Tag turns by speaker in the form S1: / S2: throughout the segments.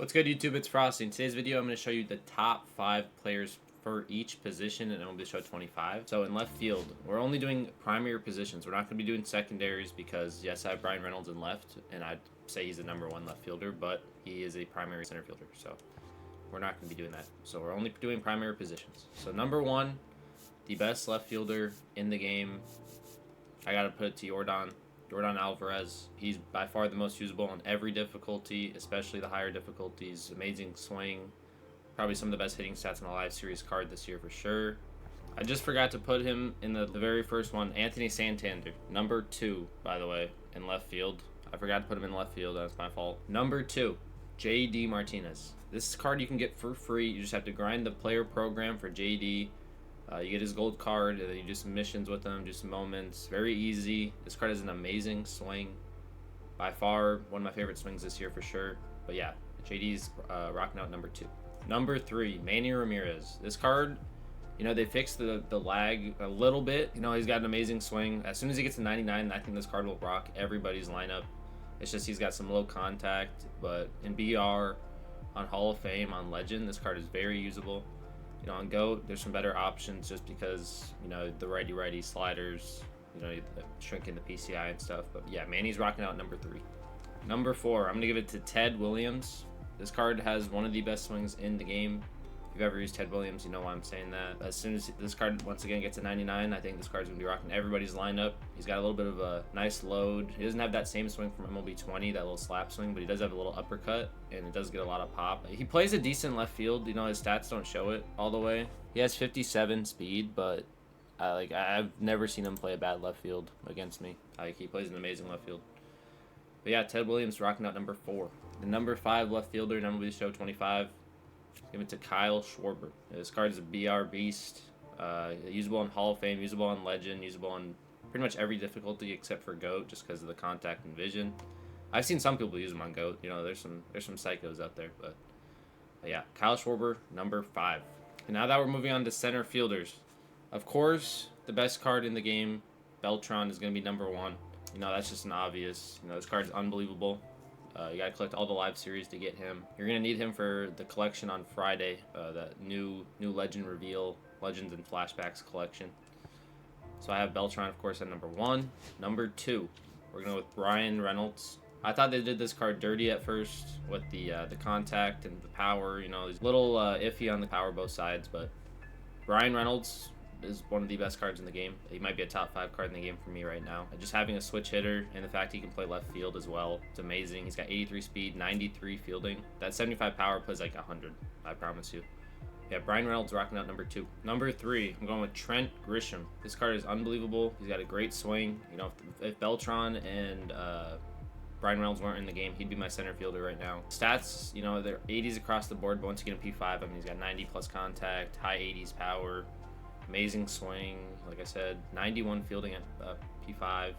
S1: What's good, YouTube? It's Frostie. In today's video, I'm going to show you the top 5 players for each position in MLB The Show 25. So in left field, we're only doing primary positions. We're not going to be doing secondaries because, yes, I have Brian Reynolds in left, and I'd say he's the #1 left fielder, but he is a primary center fielder, so we're not going to be doing that. So we're only doing primary positions. So #1, the best left fielder in the game, I got to put it to Yordan Alvarez. He's by far the most usable on every difficulty, especially the higher difficulties. Amazing swing. Probably some of the best hitting stats on the live series card this year for sure. I just forgot to put him in the very first one. Anthony Santander, #2, by the way, in left field. I forgot to put him in left field. That's my fault. #2, JD Martinez. This card you can get for free. You just have to grind the player program for JD. You get his gold card, and then you do some missions with him, do some moments. Very easy. This card has an amazing swing. By far, one of my favorite swings this year for sure. But yeah, JD's rocking out #2. #3, Manny Ramirez. This card, you know, they fixed the lag a little bit. You know, he's got an amazing swing. As soon as he gets to 99, I think this card will rock everybody's lineup. It's just he's got some low contact, but in BR, on Hall of Fame, on Legend, this card is very usable. You know, on GOAT, there's some better options just because, you know, the righty-righty sliders, you know, shrinking the PCI and stuff. But yeah, Manny's rocking out #3. #4, I'm going to give it to Ted Williams. This card has one of the best swings in the game. If you've ever used Ted Williams, you know why I'm saying that. As soon as this card, once again, gets to 99, I think this card's going to be rocking everybody's lineup. He's got a little bit of a nice load. He doesn't have that same swing from MLB 20, that little slap swing, but he does have a little uppercut, and it does get a lot of pop. He plays a decent left field. You know, his stats don't show it all the way. He has 57 speed, but I've never seen him play a bad left field against me. He plays an amazing left field. But yeah, Ted Williams rocking out #4. The #5 left fielder in MLB The Show 25. Give it to Kyle Schwarber. This card is a BR beast. Usable on Hall of Fame, usable on Legend, usable on pretty much every difficulty except for GOAT, just because of the contact and vision. I've seen some people use him on GOAT. You know, there's some psychos out there, but yeah, Kyle Schwarber, #5. And now that we're moving on to center fielders, of course, the best card in the game, Beltran, is going to be #1. You know, that's just an obvious. You know, this card's unbelievable. You gotta collect all the live series to get him. You're gonna need him for the collection on Friday, that new Legend reveal, Legends and Flashbacks collection. So I have Beltran, of course, at #1. #2, we're gonna go with Brian Reynolds. I thought they did this card dirty at first with the contact and the power. You know, he's a little iffy on the power both sides, but Brian Reynolds is one of the best cards in the game. He might be a top 5 card in the game for me right now. Just having a switch hitter and the fact he can play left field as well, it's amazing. He's got 83 speed, 93 fielding. That 75 power plays like 100, I promise you. Yeah, Brian Reynolds rocking out #2. #3, I'm going with Trent Grisham. This card is unbelievable. He's got a great swing. You know, if Beltran and Brian Reynolds weren't in the game, he'd be my center fielder right now. Stats, you know, they're 80s across the board, but once you get a P5, I mean, he's got 90 plus contact, high 80s power. Amazing swing, like I said, 91 fielding at P5.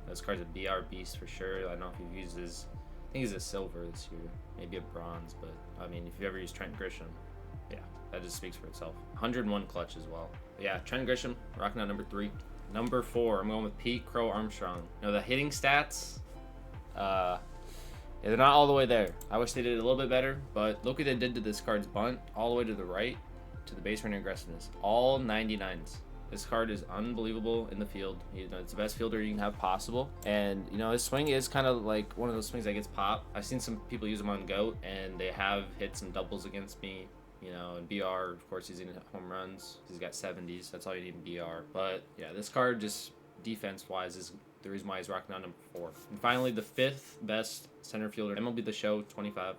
S1: This card's a BR beast for sure. I don't know if you've used his, I think he's a silver this year, maybe a bronze, but I mean, if you've ever used Trent Grisham, yeah, that just speaks for itself. 101 clutch as well. But yeah, Trent Grisham, rocking out #3. #4, I'm going with Pete Crow Armstrong. You know, the hitting stats, yeah, they're not all the way there. I wish they did it a little bit better, but look what they did to this card's bunt, all the way to the right, to the base running aggressiveness, all 99s. This card is unbelievable in the field. You know, it's the best fielder you can have possible, and you know, his swing is kind of like one of those swings that gets pop. I've seen some people use him on GOAT, and they have hit some doubles against me. You know, in BR, of course, he's in home runs. He's got 70s. That's all you need in BR. But yeah, this card, just defense-wise, is the reason why he's rocking out #4. And finally, the 5th best center fielder, MLB The Show 25,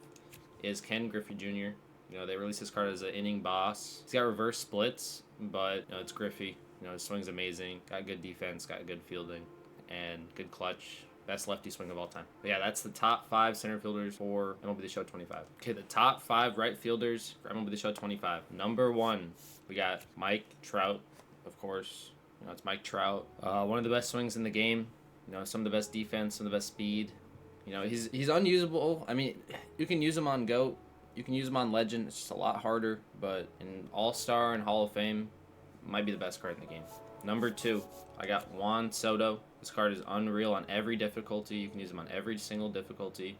S1: is Ken Griffey Jr. You know, they released this card as an inning boss. He's got reverse splits, but you know, it's Griffey. You know, his swing's amazing. Got good defense, got good fielding, and good clutch. Best lefty swing of all time. But yeah, that's the top 5 center fielders for MLB The Show 25. Okay, the top 5 right fielders for MLB The Show 25. #1, we got Mike Trout, of course. You know, it's Mike Trout. One of the best swings in the game. You know, some of the best defense, some of the best speed. You know, he's unusable. I mean, you can use him on GOAT. You can use him on Legend. It's just a lot harder, but in All-Star and Hall of Fame, might be the best card in the game. #2, I got Juan Soto. This card is unreal on every difficulty. You can use him on every single difficulty.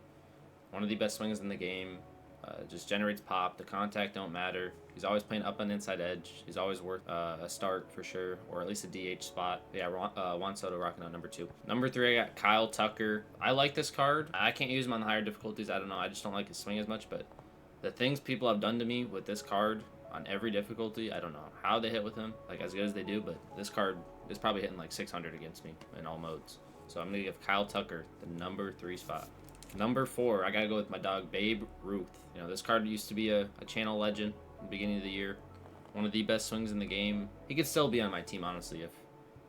S1: One of the best swings in the game. Just generates pop. The contact don't matter. He's always playing up on the inside edge. He's always worth a start for sure, or at least a DH spot. But yeah, Juan Soto rocking out number 2. Number 3, I got Kyle Tucker. I like this card. I can't use him on the higher difficulties. I don't know. I just don't like his swing as much. But the things people have done to me with this card on every difficulty, I don't know how they hit with him, like as good as they do. But this card is probably hitting like 600 against me in all modes. So I'm gonna give Kyle Tucker the number 3 spot. Number 4, I gotta go with my dog Babe Ruth. You know, this card used to be a channel legend in the beginning of the year. One of the best swings in the game. He could still be on my team, honestly, if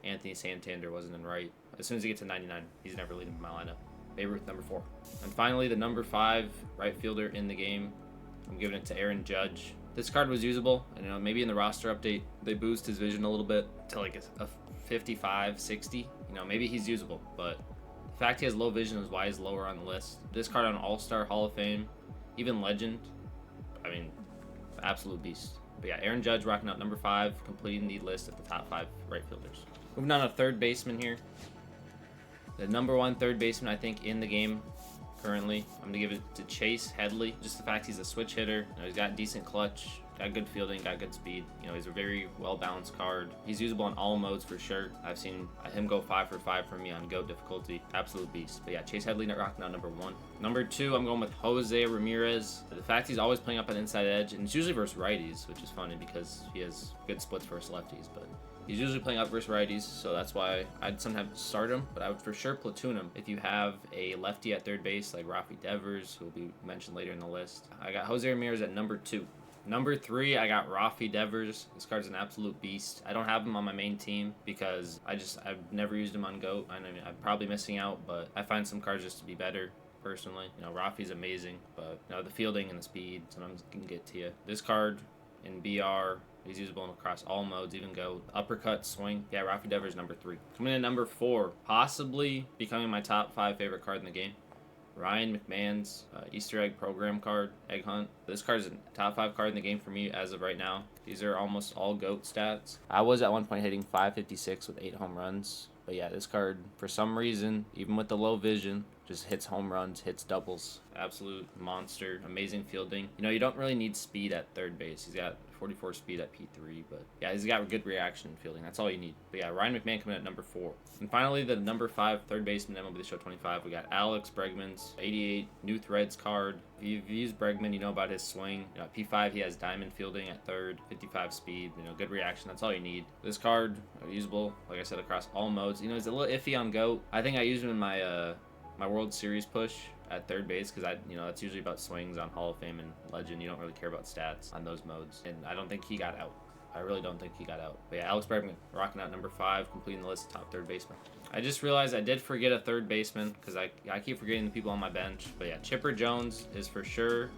S1: Anthony Santander wasn't in right. As soon as he gets to 99, he's never leaving my lineup. Babe Ruth, number 4. And finally, the number 5 right fielder in the game. I'm giving it to Aaron Judge. This card was usable, and you know, maybe in the roster update, they boost his vision a little bit to like a 55, 60. You know, maybe he's usable, but the fact he has low vision is why he's lower on the list. This card on All-Star, Hall of Fame, even Legend, I mean, absolute beast. But yeah, Aaron Judge rocking out number 5, completing the list of the top 5 right fielders. Moving on to third baseman here. The number 1 third baseman, I think, in the game currently. I'm going to give it to Chase Headley. Just the fact he's a switch hitter. You know, he's got decent clutch. Got good fielding, got good speed. You know, he's a very well-balanced card. He's usable on all modes for sure. I've seen him go 5 for 5 for me on GOAT difficulty. Absolute beast. But yeah, Chase Headley rocking out number 1. Number 2, I'm going with Jose Ramirez. The fact he's always playing up an inside edge, and it's usually versus righties, which is funny because he has good splits versus lefties, but he's usually playing up versus righties, so that's why I'd sometimes start him, but I would for sure platoon him if you have a lefty at third base like Rafi Devers, who will be mentioned later in the list. I got Jose Ramirez at number 2. Number 3, I got Rafi Devers. This card's an absolute beast. I don't have him on my main team because I've never used him on GOAT. I mean, I'm probably missing out, but I find some cards just to be better personally. You know, Rafi's amazing, but you know, the fielding and the speed sometimes can get to you. This card in BR, he's usable across all modes, even GOAT. Uppercut, swing. Yeah, Rafi Devers, number 3. Coming in at number 4, possibly becoming my top 5 favorite card in the game. Ryan McMahon's Easter egg program card, Egg Hunt. This card is a top 5 card in the game for me as of right now. These are almost all GOAT stats. I was at one point hitting 556 with 8 home runs. But yeah, this card, for some reason, even with the low vision, just hits home runs, hits doubles. Absolute monster, amazing fielding. You know, you don't really need speed at third base. He's got 44 speed at P3, but yeah, he's got good reaction fielding. That's all you need. But yeah, Ryan McMahon coming at number 4. And finally, the number 5 third baseman, MLB The Show 25. We got Alex Bregman's 88 New Threads card. If you've used Bregman, you know about his swing. You know, at P5, he has diamond fielding at third, 55 speed. You know, good reaction. That's all you need. This card, usable, like I said, across all modes. You know, he's a little iffy on GOAT. I think I used him in my my World Series push at third base because that's usually about swings on Hall of Fame and Legend. You don't really care about stats on those modes, and I don't think he got out. I really don't think he got out. But yeah, Alex Bregman rocking out number 5, completing the list of top third baseman. I just realized I did forget a third baseman because I keep forgetting the people on my bench. But yeah, Chipper Jones is for sure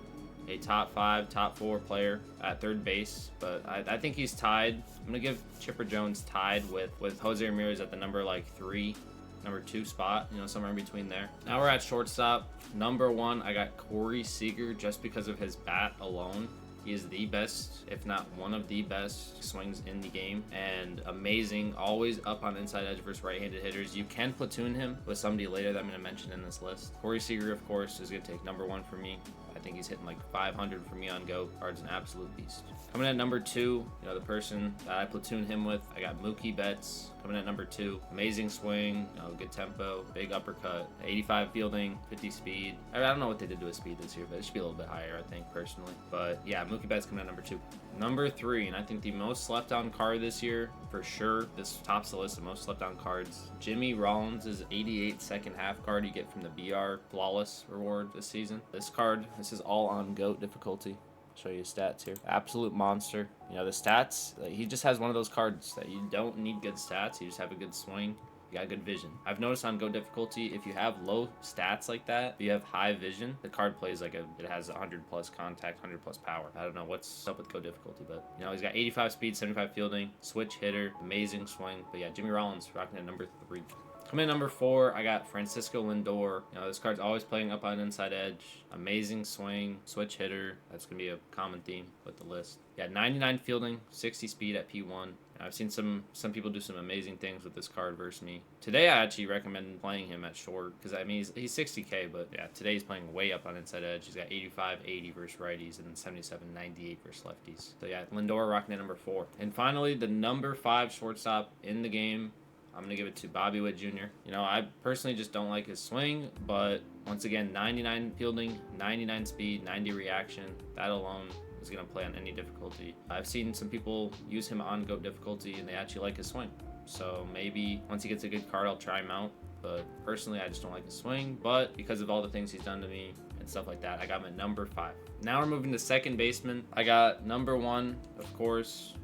S1: a top 5, top 4 player at third base, but I think he's tied. I'm gonna give Chipper Jones tied with Jose Ramirez at the number 3, number 2 spot, you know, somewhere in between there. Now we're at shortstop. Number 1, I got Corey Seager just because of his bat alone. He is the best, if not one of the best swings in the game, and amazing, always up on inside edge versus right-handed hitters. You can platoon him with somebody later that I'm going to mention in this list. Corey Seager, of course, is going to take number 1 for me. I think he's hitting 500 for me on GOAT. Card's an absolute beast. Coming at number 2, you know, the person that I platoon him with, I got Mookie Betts coming at number 2. Amazing swing, you know, good tempo, big uppercut, 85 fielding, 50 speed. I don't know what they did to his speed this year, but it should be a little bit higher, I think, personally. But yeah, Mookie Betts coming at number 2. Number 3, and I think the most slept on card this year, for sure. This tops the list of most slept on cards. Jimmy Rollins is 88 second half card you get from the BR Flawless reward this season. This card, this is all on GOAT difficulty. Show you his stats here. Absolute monster. You know, the stats, he just has one of those cards that you don't need good stats. You just have a good swing. You got good vision. I've noticed on GOAT difficulty, if you have low stats like that, if you have high vision, the card plays it has 100 plus contact, 100 plus power. I don't know what's up with GOAT difficulty, but you know, he's got 85 speed, 75 fielding, switch hitter, amazing swing. But yeah, Jimmy Rollins rocking at number 3. Coming in number 4, I got Francisco Lindor. You know, this card's always playing up on inside edge. Amazing swing, switch hitter. That's going to be a common theme with the list. Yeah, 99 fielding, 60 speed at P1. I've seen some people do some amazing things with this card versus me. Today, I actually recommend playing him at short because, I mean, he's 60K, but yeah, today he's playing way up on inside edge. He's got 85, 80 versus righties and then 77, 98 versus lefties. So yeah, Lindor rocking at number 4. And finally, the number 5 shortstop in the game, I'm going to give it to Bobby Witt Jr. You know, I personally just don't like his swing, but once again, 99 fielding, 99 speed, 90 reaction. That alone is going to play on any difficulty. I've seen some people use him on GOAT difficulty, and they actually like his swing. So maybe once he gets a good card, I'll try him out. But personally, I just don't like his swing. But because of all the things he's done to me and stuff like that, I got him at number 5. Now we're moving to second baseman. I got number 1, of course.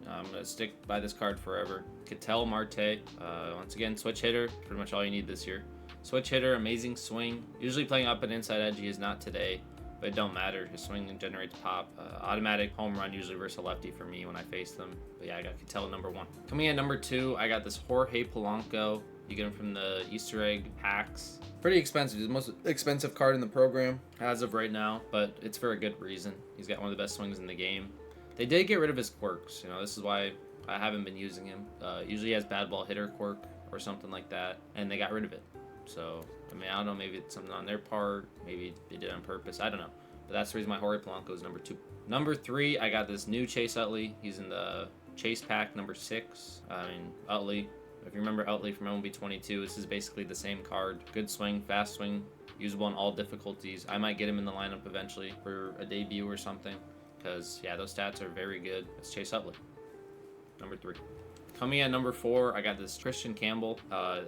S1: I'm going to stick by this card forever. Ketel Marte. Once again, switch hitter. Pretty much all you need this year. Switch hitter, amazing swing. Usually playing up and inside edge. He is not today, but it don't matter. His swing generates pop. Automatic home run usually versus a lefty for me when I face them. But yeah, I got Ketel number 1. Coming in at number 2, I got this Jorge Polanco. You get him from the Easter egg packs. Pretty expensive. He's the most expensive card in the program as of right now, but it's for a good reason. He's got one of the best swings in the game. They did get rid of his quirks. You know, this is why I haven't been using him. Usually he has bad ball hitter quirk or something like that, and they got rid of it. So, I mean, I don't know, maybe it's something on their part. Maybe they did it on purpose. I don't know. But that's the reason my Jorge Polanco is number 2. Number 3, I got this new Chase Utley. He's in the Chase pack number 6. I mean, Utley. If you remember Utley from MLB 22, this is basically the same card. Good swing, fast swing, usable in all difficulties. I might get him in the lineup eventually for a debut or something. Because, yeah, those stats are very good. It's Chase Utley. Number 3. Coming at number 4, I got this Christian Campbell.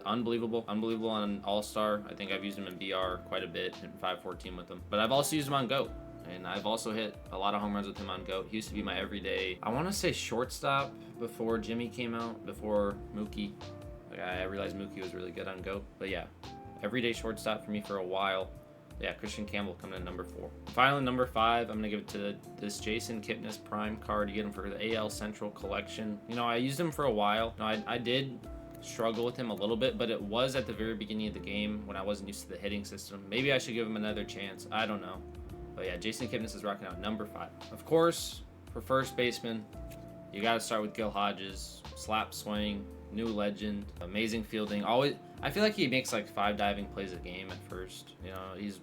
S1: Unbelievable on All-Star. I think I've used him in BR quite a bit, in 514 with him. But I've also used him on GOAT. And I've also hit a lot of home runs with him on GOAT. He used to be my everyday, I want to say shortstop before Jimmy came out, before Mookie. Like, I realized Mookie was really good on GOAT. But yeah, everyday shortstop for me for a while. Yeah, Christian Campbell coming in number 4. Finally, number 5, I'm going to give it to this Jason Kipnis Prime card. You get him for the AL Central Collection. You know, I used him for a while. You know, I did struggle with him a little bit, but it was at the very beginning of the game when I wasn't used to the hitting system. Maybe I should give him another chance. I don't know. But yeah, Jason Kipnis is rocking out number 5. Of course, for first baseman, you got to start with Gil Hodges. Slap swing, new legend, amazing fielding. Always, I feel like he makes like 5 diving plays a game at first. You know, he's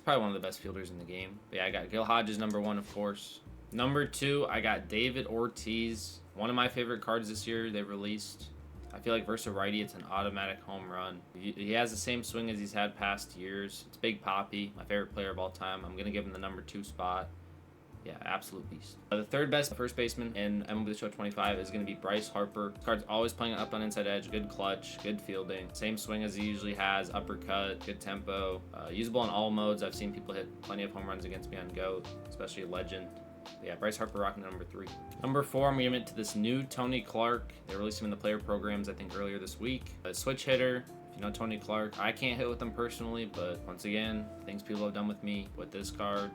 S1: probably one of the best fielders in the game. But yeah, I got Gil Hodges number 1, of course. Number 2, I got David Ortiz. One of my favorite cards this year they released. I feel like versus a righty, it's an automatic home run. He has the same swing as he's had past years. It's Big Papi, my favorite player of all time. I'm going to give him the number 2 spot. Yeah, absolute beast. The third best first baseman in MLB The Show 25 is going to be Bryce Harper. This card's always playing up on inside edge, good clutch, good fielding. Same swing as he usually has, uppercut, good tempo. Usable in all modes. I've seen people hit plenty of home runs against me on GOAT, especially a legend. But yeah, Bryce Harper rocking number 3. Number 4, I'm giving it to this new Tony Clark. They released him in the player programs, I think, earlier this week. A switch hitter. If you know Tony Clark, I can't hit with him personally, but once again, things people have done with me with this card,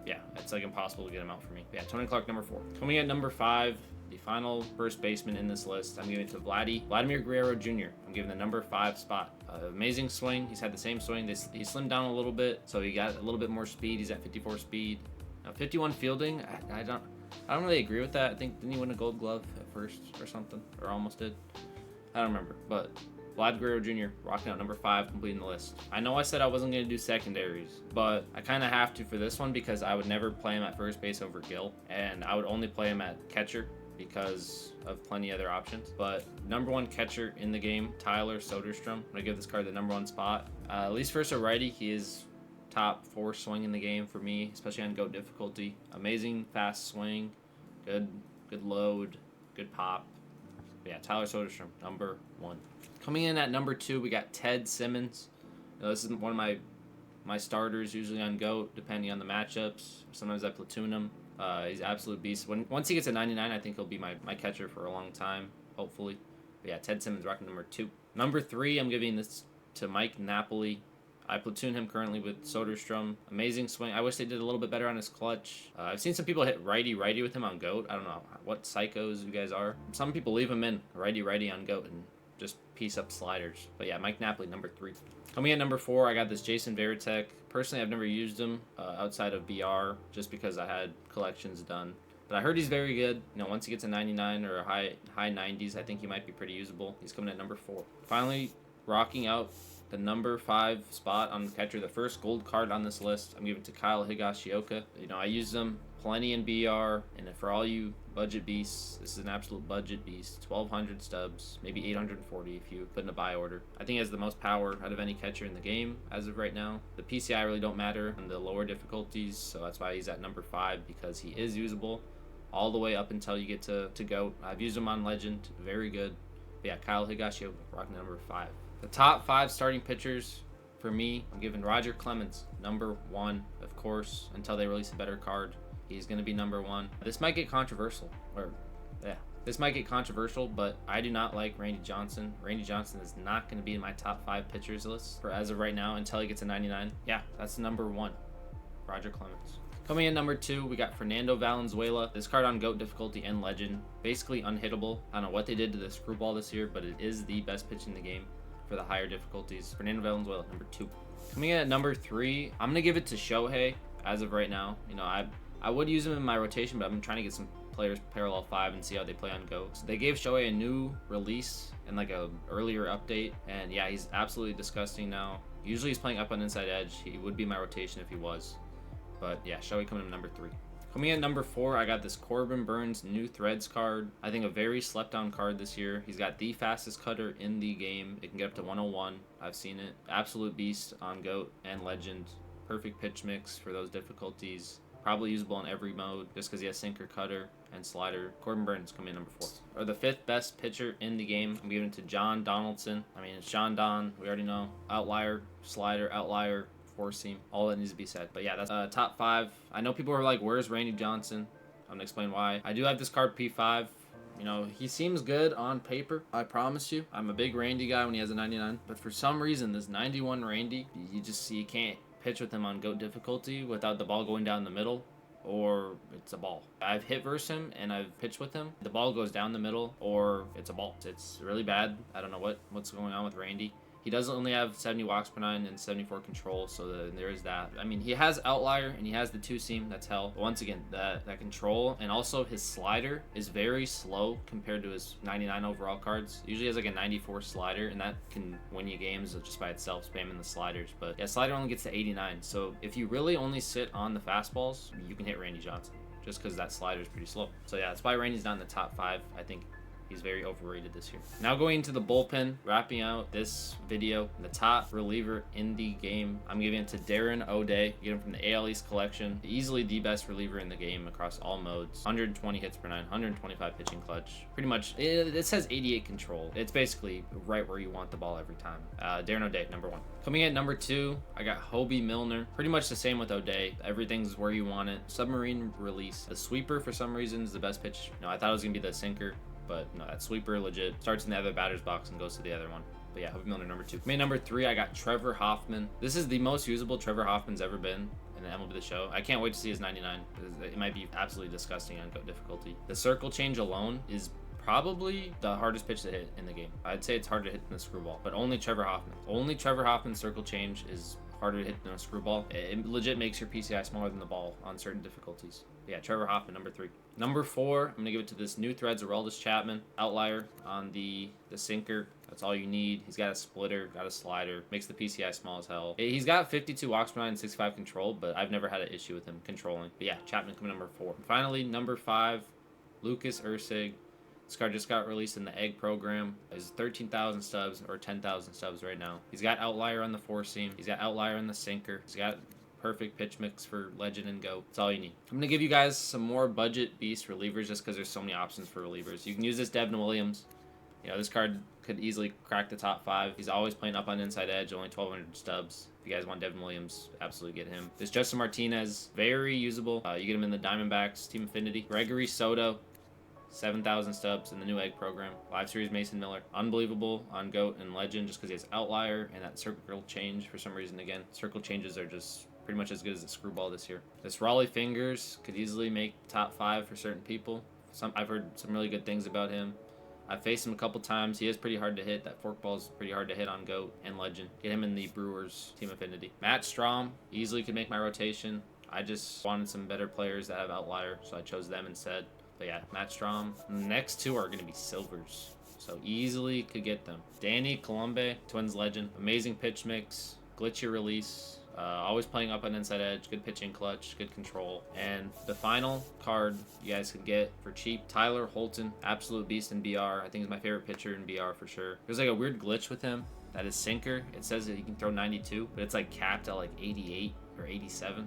S1: yeah, it's like impossible to get him out for me. But yeah, Tony Clark number 4. Coming at number 5, the final first baseman in this list, I'm giving it to Vladimir Guerrero Jr. I'm giving the number 5 spot. Amazing swing. He's had the same swing. He slimmed down a little bit, so he got a little bit more speed. He's at 54 speed. Now 51 fielding. I don't really agree with that. I think didn't he win a Gold Glove at first or something, or almost did? I don't remember, but Vlad Guerrero Jr. rocking out number 5, completing the list. I know I said I wasn't going to do secondaries, but I kind of have to for this one because I would never play him at first base over Gil, and I would only play him at catcher because of plenty other options. But number 1 catcher in the game, Tyler Soderstrom. I'm going to give this card the number 1 spot. At least versus a righty, he is top 4 swing in the game for me, especially on GOAT difficulty. Amazing fast swing, good load, good pop. But yeah, Tyler Soderstrom, number 1. Coming in at number 2, we got Ted Simmons. Now, this is one of my starters, usually on GOAT, depending on the matchups. Sometimes I platoon him. He's an absolute beast. Once he gets a 99, I think he'll be my catcher for a long time, hopefully. But yeah, Ted Simmons rocking number 2. Number 3, I'm giving this to Mike Napoli. I platoon him currently with Soderstrom. Amazing swing. I wish they did a little bit better on his clutch. I've seen some people hit righty with him on GOAT. I don't know what psychos you guys are. Some people leave him in righty on GOAT, and just piece up sliders. But yeah, Mike Napoli, number 3. Coming in number 4, I got this Jason Varitek. Personally, I've never used him outside of BR just because I had collections done. But I heard he's very good. You know, once he gets a 99 or a high 90s, I think he might be pretty usable. He's coming at number 4. Finally, rocking out the number 5 spot on the catcher, the first gold card on this list, I'm giving to Kyle Higashioka. You know, I used him plenty in BR, and for all you budget beasts, this is an absolute budget beast. 1,200 stubs, maybe 840 if you put in a buy order. I think he has the most power out of any catcher in the game as of right now. The PCI really don't matter on the lower difficulties, so that's why he's at number 5, because he is usable all the way up until you get to GOAT. I've used him on Legend, very good. But yeah, Kyle Higashioka, rocking number 5. The top 5 starting pitchers for me, I'm giving Roger Clemens number 1, of course, until they release a better card. He's going to be number 1. This might get controversial, this might get controversial, but I do not like Randy Johnson. Randy Johnson is not going to be in my top 5 pitchers list for as of right now until he gets a 99. Yeah, that's number 1, Roger Clemens. Coming in number 2, we got Fernando Valenzuela. This card on GOAT difficulty and Legend, basically unhittable. I don't know what they did to the screwball this year, but it is the best pitch in the game for the higher difficulties. Fernando Valenzuela, number 2. Coming in at number 3, I'm going to give it to Shohei as of right now. You know, I would use him in my rotation, but I'm trying to get some players parallel 5 and see how they play on GOAT. So they gave Shohei a new release and like a earlier update, and yeah, he's absolutely disgusting now. Usually he's playing up on inside edge. He would be my rotation if he was. But yeah, Shohei coming in number 3. Coming in number 4, I got this Corbin Burns New Threads card. I think a very slept on card this year. He's got the fastest cutter in the game. It can get up to 101. I've seen it. Absolute beast on GOAT and Legend. Perfect pitch mix for those difficulties. Probably usable in every mode just because he has sinker, cutter, and slider. Corbin Burns coming in number 4. Or the 5th best pitcher in the game, I'm giving it to John Donaldson. I mean, it's John Don. We already know. Outlier, slider, outlier, 4-seam, all that needs to be said. But yeah, that's top 5. I know people are like, where's Randy Johnson? I'm gonna explain why. I do have this card P5. You know, he seems good on paper, I promise you. I'm a big Randy guy when he has a 99, but for some reason, this 91 Randy, you can't pitch with him on GOAT difficulty without the ball going down the middle, or it's a ball. I've hit versus him and I've pitched with him. The ball goes down the middle, or it's a ball. It's really bad. I don't know what's going on with Randy. He does only have 70 walks per 9 and 74 control, so there is that. I mean, he has outlier and he has the 2-seam. That's hell. But once again, that control and also his slider is very slow compared to his 99 overall cards. Usually has like a 94 slider, and that can win you games just by itself, spamming the sliders. But yeah, slider only gets to 89. So if you really only sit on the fastballs, you can hit Randy Johnson just because that slider is pretty slow. So yeah, that's why Randy's not in the top 5. I think he's very overrated this year. Now going into the bullpen, wrapping out this video, the top reliever in the game, I'm giving it to Darren O'Day. Get him from the AL East collection. Easily the best reliever in the game across all modes. 120 hits per 9, 125 pitching clutch. Pretty much, it says 88 control. It's basically right where you want the ball every time. Darren O'Day, number 1. Coming in at number 2, I got Hobie Milner. Pretty much the same with O'Day. Everything's where you want it. Submarine release. The sweeper, for some reason, is the best pitch. No, I thought it was going to be the sinker, but no, that sweeper legit starts in the other batter's box and goes to the other one. But yeah, Hobie Milner, number 2. Main number 3, I got Trevor Hoffman. This is the most usable Trevor Hoffman's ever been in the MLB The Show. I can't wait to see his 99. It might be absolutely disgusting on GOAT difficulty. The circle change alone is probably the hardest pitch to hit in the game. I'd say it's harder to hit than the screwball, but only Trevor Hoffman. Only Trevor Hoffman's circle change is harder to hit than a screwball. It legit makes your PCI smaller than the ball on certain difficulties. Yeah, Trevor Hoffman, number 3. Number 4, I'm going to give it to this New Threads Aroldis Chapman. Outlier on the sinker. That's all you need. He's got a splitter, got a slider, makes the PCI small as hell. He's got 52 walks per 9 and 65 control, but I've never had an issue with him controlling. But yeah, Chapman coming number 4. And finally, number 5, Lucas Erceg. This card just got released in the Egg program. It's 13,000 stubs or 10,000 stubs right now. He's got outlier on the 4-seam. He's got outlier on the sinker. He's got perfect pitch mix for Legend and GOAT. That's all you need. I'm going to give you guys some more budget beast relievers just because there's so many options for relievers. You can use this Devin Williams. You know, this card could easily crack the top 5. He's always playing up on inside edge, only 1,200 stubs. If you guys want Devin Williams, absolutely get him. This Justin Martinez, very usable. You get him in the Diamondbacks Team Affinity. Gregory Soto, 7,000 stubs in the new Egg program. Live Series Mason Miller, unbelievable on GOAT and Legend just because he has outlier and that circle change for some reason. Again, circle changes are just pretty much as good as the screwball this year. This Raleigh Fingers could easily make top 5 for certain people. I've heard some really good things about him. I faced him a couple times. He is pretty hard to hit. That forkball is pretty hard to hit on GOAT and Legend. Get him in the Brewers Team Affinity. Matt Strom easily could make my rotation. I just wanted some better players that have outlier, so I chose them instead. But yeah, Matt Strom. Next two are going to be silvers, so easily could get them. Danny Colombe, Twins legend. Amazing pitch mix, glitchy release. Always playing up on inside edge, good pitching clutch, good control. And the final card you guys could get for cheap, Tyler Holton, absolute beast in BR. I think he's my favorite pitcher in BR for sure. There's like a weird glitch with him that his sinker, it says that he can throw 92, but it's like capped at like 88 or 87.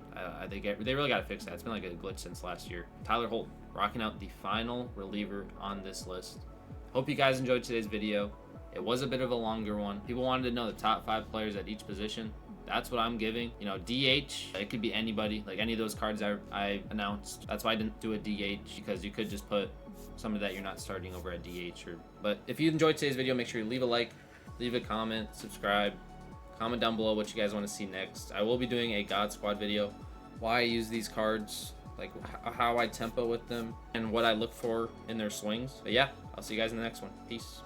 S1: They really got to fix that. It's been like a glitch since last year. Tyler Holton, rocking out the final reliever on this list. Hope you guys enjoyed today's video. It was a bit of a longer one. People wanted to know the top 5 players at each position. That's what I'm giving. You know, DH, it could be anybody, like any of those cards I announced. That's why I didn't do a DH, because you could just put somebody that you're not starting over at DH. But if you enjoyed today's video, make sure you leave a like, leave a comment, subscribe, comment down below what you guys want to see next. I will be doing a God Squad video, why I use these cards, like how I tempo with them, and what I look for in their swings. But yeah, I'll see you guys in the next one. Peace.